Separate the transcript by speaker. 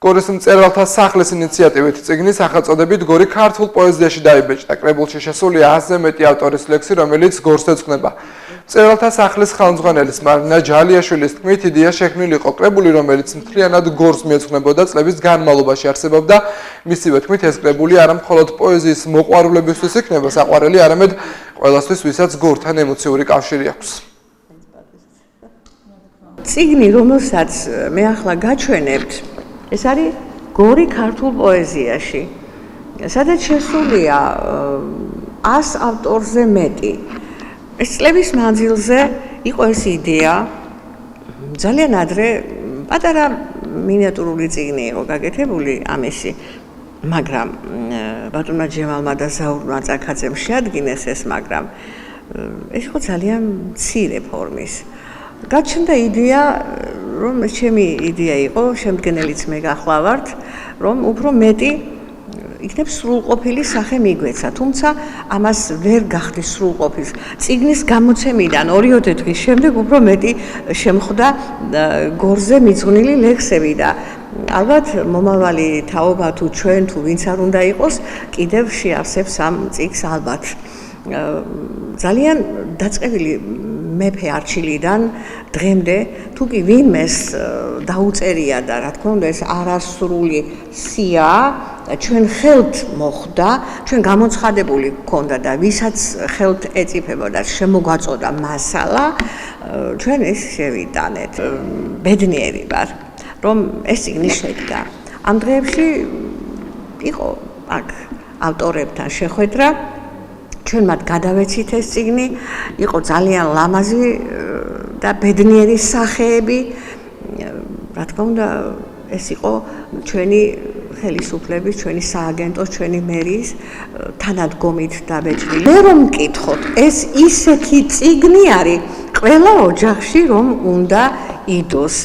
Speaker 1: გორის მწერალთა სახლის ინიციატივით წიგნი სახელწოდებით გორი ქართულ პოეზიაში დაიბეჭდა. კრებულში შესულია 100-ზე მეტი ავტორის ლექსი, რომელიც გორს ეძღვნება. მწერალთა სახლის ხელმძღვანელის მარინა ჯალიაშვილის თქმით, იდეა შექმნილი იყო კრებული, რომელიც მთლიანად გორს მიეძღვნებოდა წლების განმავლობაში არსებობდა. მისივე თქმით, ეს კრებული არა მხოლოდ პოეზიის მოყვარულებისთვის იქნება საყვარელი, არამედ ყველასთვის, ვისაც გორთან ემოციური კავშირი აქვს.
Speaker 2: წიგნი, რომელსაც მე ახლა გაჩვენებთ, ეს არის გორი ქართულ პოეზიაში, სადაც შესულია 100 ავტორზე მეტი. ეს წლების მანძილზე იყო ეს იდეა, ძალიან ადრე პატარა მინიატურული წიგნი იყო გაკეთებული ამისი, მაგრამ ბატონმა ჯემალმა და ზაურმა წაქაძემ შეადგინეს ეს, მაგრამ ეს იყო ძალიან მცირე ფორმის. გაჩნდა იდეა, რომ ჩემი იდეა იყო, შემდგენელიც მე გახლავართ, რომ უფრო მეტი იქნებ სრულყოფილი სახე მიგვეცა, თუმცა ამას ვერ გახდი სრულყოფილს. წიგნის გამოცემიდან 2-3 დღის შემდეგ უფრო მეტი შემხვდა გორზე მიძღვნილი ლექსები და ალბათ მომავალი თაობა თუ ჩვენ თუ ვინც არ უნდა იყოს, კიდევ შეავსებს ამ წიგნს ალბათ. ძალიან დაწყებილი მეფე არჩილიდან დღემდე თუ კი ვინმეს დაუწერია და რა თქმა უნდა ეს არასრული სია ჩვენ ხელთ მოხდა, ჩვენ გამოცხადებული გქონდა და ვისაც ხელთ ეწიფებოდა შემოგვაწოდა მასალა, ჩვენ ეს შევიტანეთ. ბედნიერი ვარ, რომ ეს წიგნი შედგა. ამ დღეებში იყო აქ ავტორებთან შეხვედრა, ჩვენ მათ გადავეცით ეს წიგნი, იყო ძალიან ლამაზი და ბედნიერი სახეები. რა თქმა უნდა, ეს იყო ჩვენი ხელისუფლების, ჩვენი სააგენტოს, ჩვენი მერიის თანადგომით დაბეჭდილი. მე რომ მკითხოთ, ეს ისეთი წიგნი არის ყველა ოჯახში, რომ უნდა იდოს.